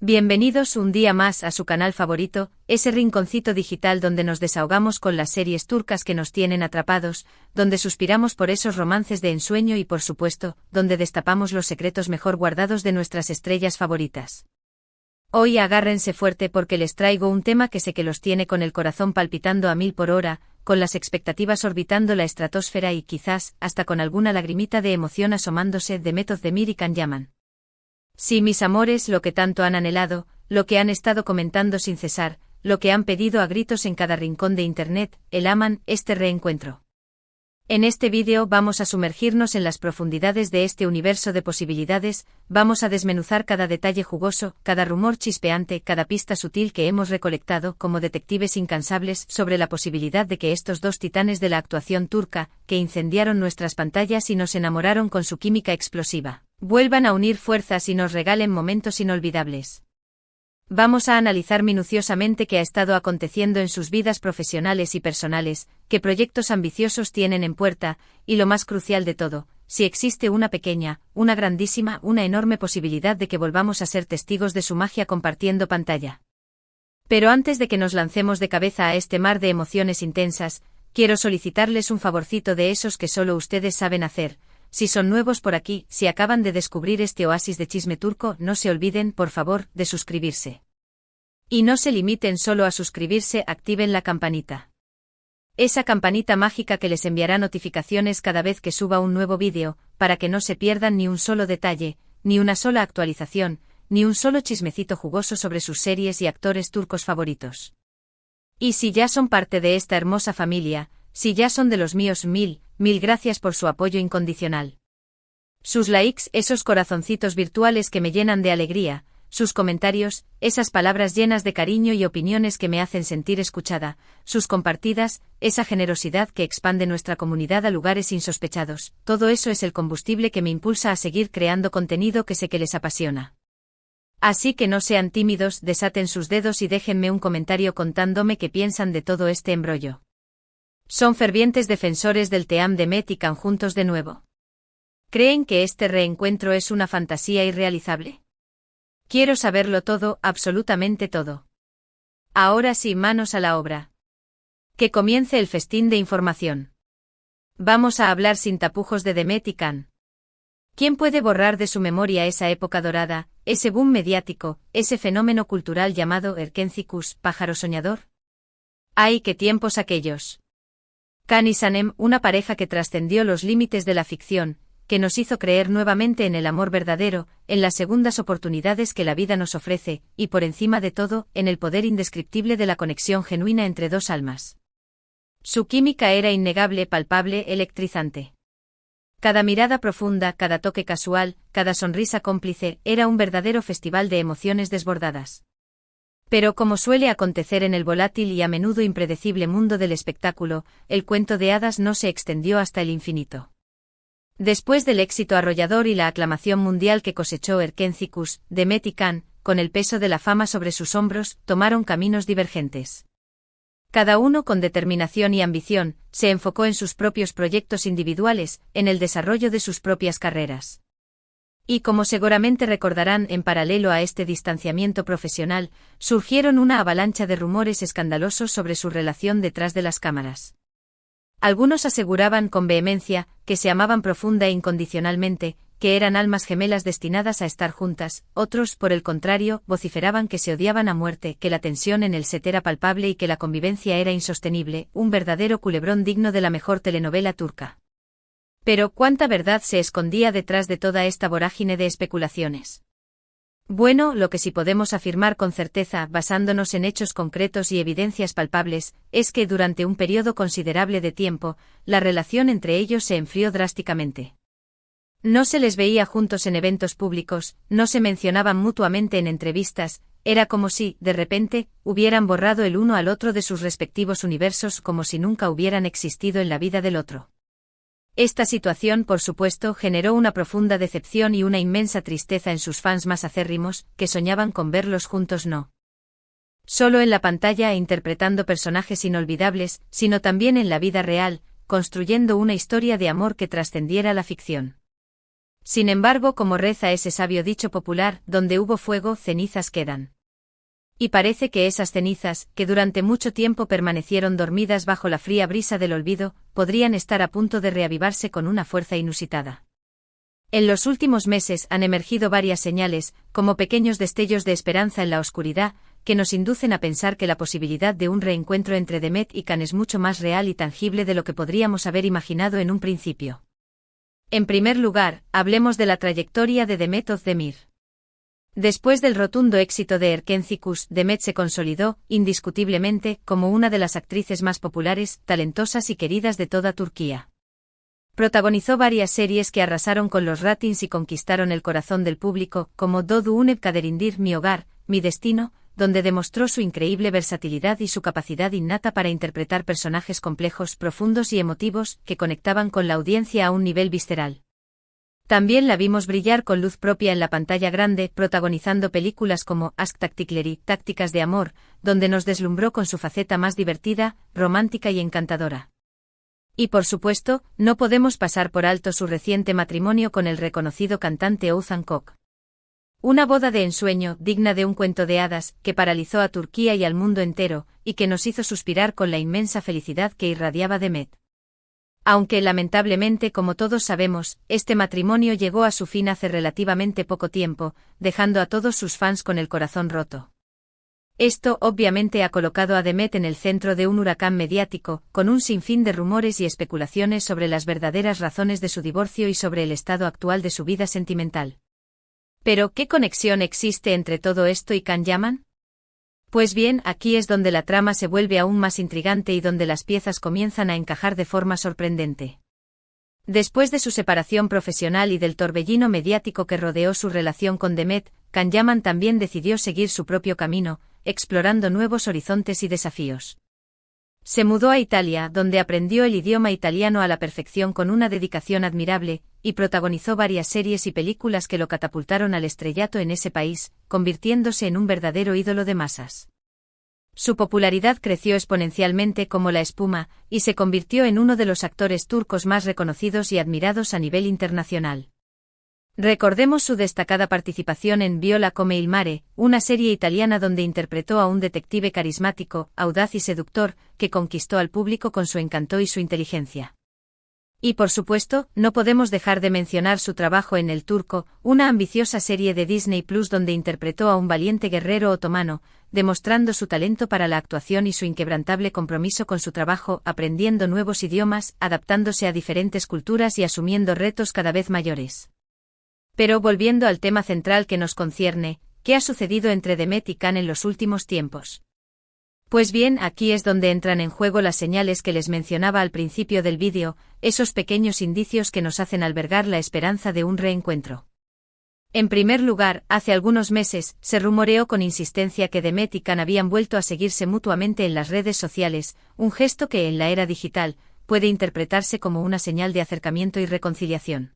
Bienvenidos un día más a su canal favorito, ese rinconcito digital donde nos desahogamos con las series turcas que nos tienen atrapados, donde suspiramos por esos romances de ensueño y por supuesto, donde destapamos los secretos mejor guardados de nuestras estrellas favoritas. Hoy agárrense fuerte porque les traigo un tema que sé que los tiene con el corazón palpitando a 1000 por hora, con las expectativas orbitando la estratosfera y quizás, hasta con alguna lagrimita de emoción asomándose de Method Demir y Can Yaman. Sí, mis amores, lo que tanto han anhelado, lo que han estado comentando sin cesar, lo que han pedido a gritos en cada rincón de internet, el aman, este reencuentro. En este vídeo vamos a sumergirnos en las profundidades de este universo de posibilidades, vamos a desmenuzar cada detalle jugoso, cada rumor chispeante, cada pista sutil que hemos recolectado como detectives incansables sobre la posibilidad de que estos dos titanes de la actuación turca, que incendiaron nuestras pantallas y nos enamoraron con su química explosiva, vuelvan a unir fuerzas y nos regalen momentos inolvidables. Vamos a analizar minuciosamente qué ha estado aconteciendo en sus vidas profesionales y personales, qué proyectos ambiciosos tienen en puerta, y lo más crucial de todo, si existe una pequeña, una grandísima, una enorme posibilidad de que volvamos a ser testigos de su magia compartiendo pantalla. Pero antes de que nos lancemos de cabeza a este mar de emociones intensas, quiero solicitarles un favorcito de esos que solo ustedes saben hacer. Si son nuevos por aquí, si acaban de descubrir este oasis de chisme turco, no se olviden, por favor, de suscribirse. Y no se limiten solo a suscribirse, activen la campanita. Esa campanita mágica que les enviará notificaciones cada vez que suba un nuevo vídeo, para que no se pierdan ni un solo detalle, ni una sola actualización, ni un solo chismecito jugoso sobre sus series y actores turcos favoritos. Y si ya son parte de esta hermosa familia, si ya son de los míos, mil gracias por su apoyo incondicional. Sus likes, esos corazoncitos virtuales que me llenan de alegría, sus comentarios, esas palabras llenas de cariño y opiniones que me hacen sentir escuchada, sus compartidas, esa generosidad que expande nuestra comunidad a lugares insospechados, todo eso es el combustible que me impulsa a seguir creando contenido que sé que les apasiona. Así que no sean tímidos, desaten sus dedos y déjenme un comentario contándome qué piensan de todo este embrollo. ¿Son fervientes defensores del Team de Met y Can juntos de nuevo? ¿Creen que este reencuentro es una fantasía irrealizable? Quiero saberlo todo, absolutamente todo. Ahora sí, manos a la obra. Que comience el festín de información. Vamos a hablar sin tapujos de Demet y Can. ¿Quién puede borrar de su memoria esa época dorada, ese boom mediático, ese fenómeno cultural llamado Erkencikus, pájaro soñador? ¡Ay, qué tiempos aquellos! Can y Sanem, una pareja que trascendió los límites de la ficción, que nos hizo creer nuevamente en el amor verdadero, en las segundas oportunidades que la vida nos ofrece, y por encima de todo, en el poder indescriptible de la conexión genuina entre dos almas. Su química era innegable, palpable, electrizante. Cada mirada profunda, cada toque casual, cada sonrisa cómplice, era un verdadero festival de emociones desbordadas. Pero como suele acontecer en el volátil y a menudo impredecible mundo del espectáculo, el cuento de hadas no se extendió hasta el infinito. Después del éxito arrollador y la aclamación mundial que cosechó Erkencikus, Demet y Can, con el peso de la fama sobre sus hombros, tomaron caminos divergentes. Cada uno con determinación y ambición, se enfocó en sus propios proyectos individuales, en el desarrollo de sus propias carreras. Y como seguramente recordarán, en paralelo a este distanciamiento profesional, surgieron una avalancha de rumores escandalosos sobre su relación detrás de las cámaras. Algunos aseguraban con vehemencia que se amaban profunda e incondicionalmente, que eran almas gemelas destinadas a estar juntas, otros, por el contrario, vociferaban que se odiaban a muerte, que la tensión en el set era palpable y que la convivencia era insostenible, un verdadero culebrón digno de la mejor telenovela turca. Pero ¿cuánta verdad se escondía detrás de toda esta vorágine de especulaciones? Bueno, lo que sí podemos afirmar con certeza, basándonos en hechos concretos y evidencias palpables, es que durante un periodo considerable de tiempo, la relación entre ellos se enfrió drásticamente. No se les veía juntos en eventos públicos, no se mencionaban mutuamente en entrevistas, era como si, de repente, hubieran borrado el uno al otro de sus respectivos universos como si nunca hubieran existido en la vida del otro. Esta situación, por supuesto, generó una profunda decepción y una inmensa tristeza en sus fans más acérrimos, que soñaban con verlos juntos no solo en la pantalla e interpretando personajes inolvidables, sino también en la vida real, construyendo una historia de amor que trascendiera la ficción. Sin embargo, como reza ese sabio dicho popular, donde hubo fuego, cenizas quedan. Y parece que esas cenizas, que durante mucho tiempo permanecieron dormidas bajo la fría brisa del olvido, podrían estar a punto de reavivarse con una fuerza inusitada. En los últimos meses han emergido varias señales, como pequeños destellos de esperanza en la oscuridad, que nos inducen a pensar que la posibilidad de un reencuentro entre Demet y Khan es mucho más real y tangible de lo que podríamos haber imaginado en un principio. En primer lugar, hablemos de la trayectoria de Demet Özdemir. Después del rotundo éxito de Erkencikus, Demet se consolidó, indiscutiblemente, como una de las actrices más populares, talentosas y queridas de toda Turquía. Protagonizó varias series que arrasaron con los ratings y conquistaron el corazón del público, como Doğu Unep Kaderindir, Mi Hogar, Mi Destino, donde demostró su increíble versatilidad y su capacidad innata para interpretar personajes complejos, profundos y emotivos, que conectaban con la audiencia a un nivel visceral. También la vimos brillar con luz propia en la pantalla grande, protagonizando películas como Aşk Taktikleri, Tácticas de Amor, donde nos deslumbró con su faceta más divertida, romántica y encantadora. Y por supuesto, no podemos pasar por alto su reciente matrimonio con el reconocido cantante Oğuzhan Koç. Una boda de ensueño, digna de un cuento de hadas, que paralizó a Turquía y al mundo entero, y que nos hizo suspirar con la inmensa felicidad que irradiaba Demet. Aunque lamentablemente, como todos sabemos, este matrimonio llegó a su fin hace relativamente poco tiempo, dejando a todos sus fans con el corazón roto. Esto obviamente ha colocado a Demet en el centro de un huracán mediático, con un sinfín de rumores y especulaciones sobre las verdaderas razones de su divorcio y sobre el estado actual de su vida sentimental. Pero, ¿qué conexión existe entre todo esto y Can Yaman? Pues bien, aquí es donde la trama se vuelve aún más intrigante y donde las piezas comienzan a encajar de forma sorprendente. Después de su separación profesional y del torbellino mediático que rodeó su relación con Demet, Can Yaman también decidió seguir su propio camino, explorando nuevos horizontes y desafíos. Se mudó a Italia, donde aprendió el idioma italiano a la perfección con una dedicación admirable, y protagonizó varias series y películas que lo catapultaron al estrellato en ese país, convirtiéndose en un verdadero ídolo de masas. Su popularidad creció exponencialmente como la espuma, y se convirtió en uno de los actores turcos más reconocidos y admirados a nivel internacional. Recordemos su destacada participación en Viola come il mare, una serie italiana donde interpretó a un detective carismático, audaz y seductor, que conquistó al público con su encanto y su inteligencia. Y por supuesto, no podemos dejar de mencionar su trabajo en El Turco, una ambiciosa serie de Disney Plus donde interpretó a un valiente guerrero otomano, demostrando su talento para la actuación y su inquebrantable compromiso con su trabajo, aprendiendo nuevos idiomas, adaptándose a diferentes culturas y asumiendo retos cada vez mayores. Pero volviendo al tema central que nos concierne, ¿qué ha sucedido entre Demet y Can en los últimos tiempos? Pues bien, aquí es donde entran en juego las señales que les mencionaba al principio del vídeo, esos pequeños indicios que nos hacen albergar la esperanza de un reencuentro. En primer lugar, hace algunos meses, se rumoreó con insistencia que Demet y Can habían vuelto a seguirse mutuamente en las redes sociales, un gesto que en la era digital, puede interpretarse como una señal de acercamiento y reconciliación.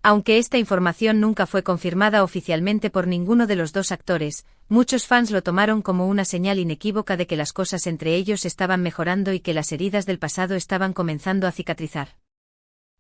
Aunque esta información nunca fue confirmada oficialmente por ninguno de los dos actores, muchos fans lo tomaron como una señal inequívoca de que las cosas entre ellos estaban mejorando y que las heridas del pasado estaban comenzando a cicatrizar.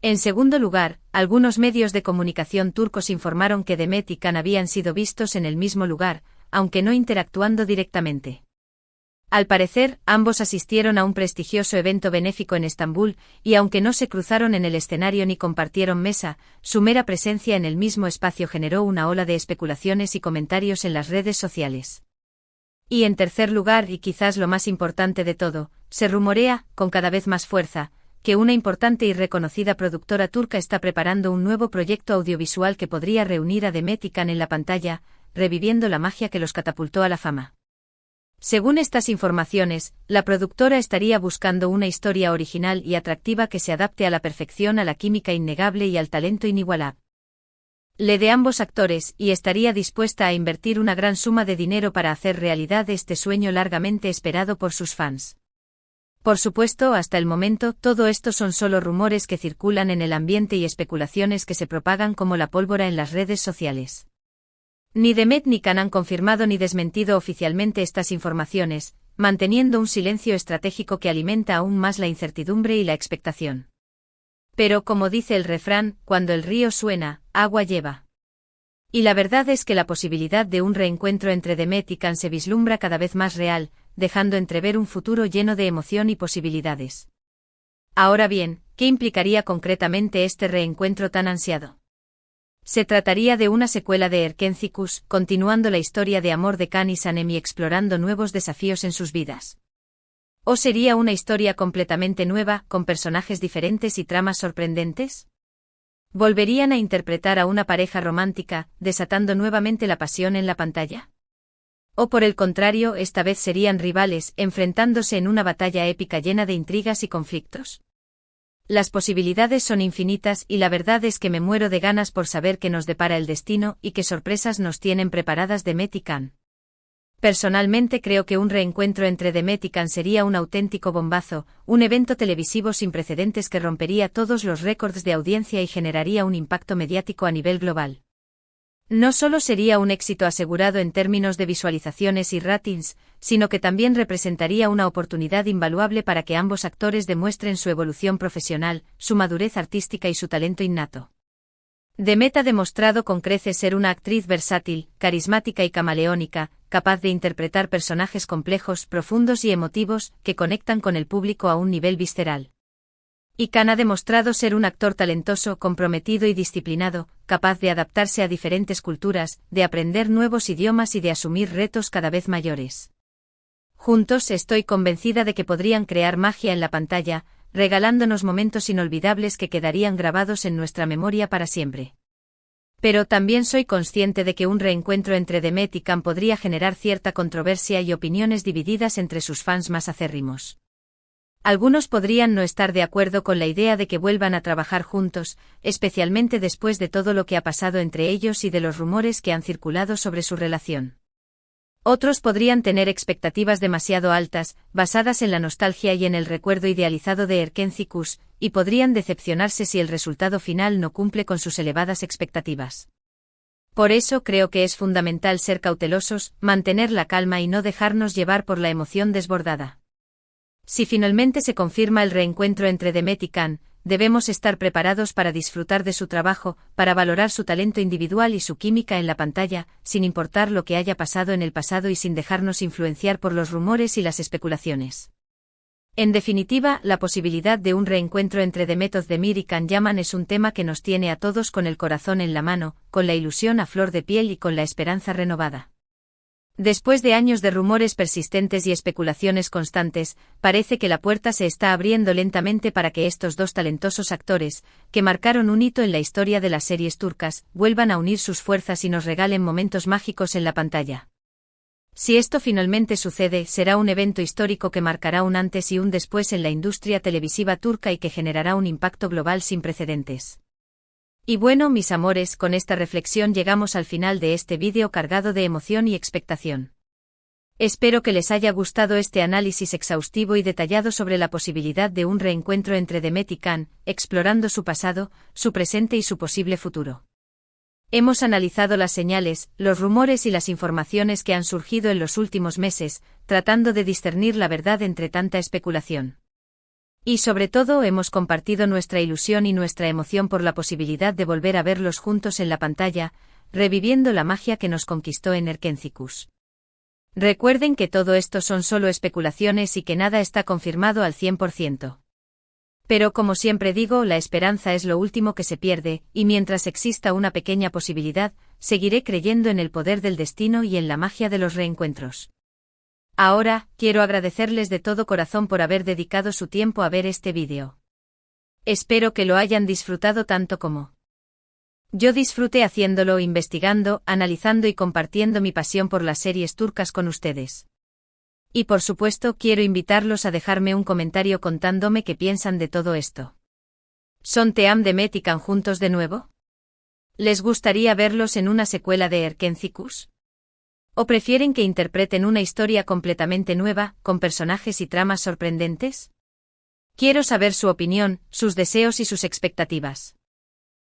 En segundo lugar, algunos medios de comunicación turcos informaron que Demet y Can habían sido vistos en el mismo lugar, aunque no interactuando directamente. Al parecer, ambos asistieron a un prestigioso evento benéfico en Estambul, y aunque no se cruzaron en el escenario ni compartieron mesa, su mera presencia en el mismo espacio generó una ola de especulaciones y comentarios en las redes sociales. Y en tercer lugar, y quizás lo más importante de todo, se rumorea, con cada vez más fuerza, que una importante y reconocida productora turca está preparando un nuevo proyecto audiovisual que podría reunir a Demet y Can en la pantalla, reviviendo la magia que los catapultó a la fama. Según estas informaciones, la productora estaría buscando una historia original y atractiva que se adapte a la perfección, a la química innegable y al talento inigualable de ambos actores, y estaría dispuesta a invertir una gran suma de dinero para hacer realidad este sueño largamente esperado por sus fans. Por supuesto, hasta el momento, todo esto son solo rumores que circulan en el ambiente y especulaciones que se propagan como la pólvora en las redes sociales. Ni Demet ni Can han confirmado ni desmentido oficialmente estas informaciones, manteniendo un silencio estratégico que alimenta aún más la incertidumbre y la expectación. Pero como dice el refrán, cuando el río suena, agua lleva. Y la verdad es que la posibilidad de un reencuentro entre Demet y Can se vislumbra cada vez más real, dejando entrever un futuro lleno de emoción y posibilidades. Ahora bien, ¿qué implicaría concretamente este reencuentro tan ansiado? Se trataría de una secuela de Erkencicus, continuando la historia de amor de Can y Sanem y explorando nuevos desafíos en sus vidas. ¿O sería una historia completamente nueva, con personajes diferentes y tramas sorprendentes? ¿Volverían a interpretar a una pareja romántica, desatando nuevamente la pasión en la pantalla? ¿O por el contrario, esta vez serían rivales, enfrentándose en una batalla épica llena de intrigas y conflictos? Las posibilidades son infinitas y la verdad es que me muero de ganas por saber qué nos depara el destino y qué sorpresas nos tienen preparadas Demet y Can. Personalmente creo que un reencuentro entre Demet y Can sería un auténtico bombazo, un evento televisivo sin precedentes que rompería todos los récords de audiencia y generaría un impacto mediático a nivel global. No solo sería un éxito asegurado en términos de visualizaciones y ratings, sino que también representaría una oportunidad invaluable para que ambos actores demuestren su evolución profesional, su madurez artística y su talento innato. Demet ha demostrado con creces ser una actriz versátil, carismática y camaleónica, capaz de interpretar personajes complejos, profundos y emotivos, que conectan con el público a un nivel visceral. Y Can ha demostrado ser un actor talentoso, comprometido y disciplinado, capaz de adaptarse a diferentes culturas, de aprender nuevos idiomas y de asumir retos cada vez mayores. Juntos estoy convencida de que podrían crear magia en la pantalla, regalándonos momentos inolvidables que quedarían grabados en nuestra memoria para siempre. Pero también soy consciente de que un reencuentro entre Demet y Can podría generar cierta controversia y opiniones divididas entre sus fans más acérrimos. Algunos podrían no estar de acuerdo con la idea de que vuelvan a trabajar juntos, especialmente después de todo lo que ha pasado entre ellos y de los rumores que han circulado sobre su relación. Otros podrían tener expectativas demasiado altas, basadas en la nostalgia y en el recuerdo idealizado de Erkencicus, y podrían decepcionarse si el resultado final no cumple con sus elevadas expectativas. Por eso creo que es fundamental ser cautelosos, mantener la calma y no dejarnos llevar por la emoción desbordada. Si finalmente se confirma el reencuentro entre Demet y Can, debemos estar preparados para disfrutar de su trabajo, para valorar su talento individual y su química en la pantalla, sin importar lo que haya pasado en el pasado y sin dejarnos influenciar por los rumores y las especulaciones. En definitiva, la posibilidad de un reencuentro entre Demet Özdemir y Can Yaman es un tema que nos tiene a todos con el corazón en la mano, con la ilusión a flor de piel y con la esperanza renovada. Después de años de rumores persistentes y especulaciones constantes, parece que la puerta se está abriendo lentamente para que estos dos talentosos actores, que marcaron un hito en la historia de las series turcas, vuelvan a unir sus fuerzas y nos regalen momentos mágicos en la pantalla. Si esto finalmente sucede, será un evento histórico que marcará un antes y un después en la industria televisiva turca y que generará un impacto global sin precedentes. Y bueno, mis amores, con esta reflexión llegamos al final de este vídeo cargado de emoción y expectación. Espero que les haya gustado este análisis exhaustivo y detallado sobre la posibilidad de un reencuentro entre Demet y Can, explorando su pasado, su presente y su posible futuro. Hemos analizado las señales, los rumores y las informaciones que han surgido en los últimos meses, tratando de discernir la verdad entre tanta especulación. Y sobre todo hemos compartido nuestra ilusión y nuestra emoción por la posibilidad de volver a verlos juntos en la pantalla, reviviendo la magia que nos conquistó en Erkencicus. Recuerden que todo esto son solo especulaciones y que nada está confirmado al 100%. Pero como siempre digo, la esperanza es lo último que se pierde, y mientras exista una pequeña posibilidad, seguiré creyendo en el poder del destino y en la magia de los reencuentros. Ahora, quiero agradecerles de todo corazón por haber dedicado su tiempo a ver este vídeo. Espero que lo hayan disfrutado tanto como yo disfruté haciéndolo, investigando, analizando y compartiendo mi pasión por las series turcas con ustedes. Y por supuesto quiero invitarlos a dejarme un comentario contándome qué piensan de todo esto. ¿Son Team Demet y Can juntos de nuevo? ¿Les gustaría verlos en una secuela de Erkencicus? ¿O prefieren que interpreten una historia completamente nueva, con personajes y tramas sorprendentes? Quiero saber su opinión, sus deseos y sus expectativas.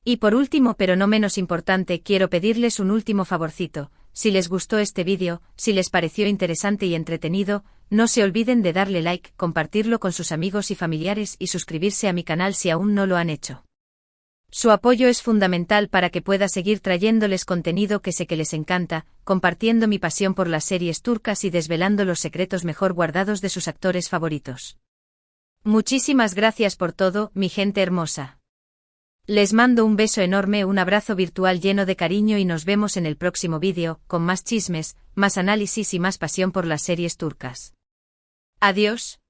Y por último pero no menos importante, quiero pedirles un último favorcito: si les gustó este vídeo, si les pareció interesante y entretenido, no se olviden de darle like, compartirlo con sus amigos y familiares y suscribirse a mi canal si aún no lo han hecho. Su apoyo es fundamental para que pueda seguir trayéndoles contenido que sé que les encanta, compartiendo mi pasión por las series turcas y desvelando los secretos mejor guardados de sus actores favoritos. Muchísimas gracias por todo, mi gente hermosa. Les mando un beso enorme, un abrazo virtual lleno de cariño y nos vemos en el próximo vídeo, con más chismes, más análisis y más pasión por las series turcas. Adiós.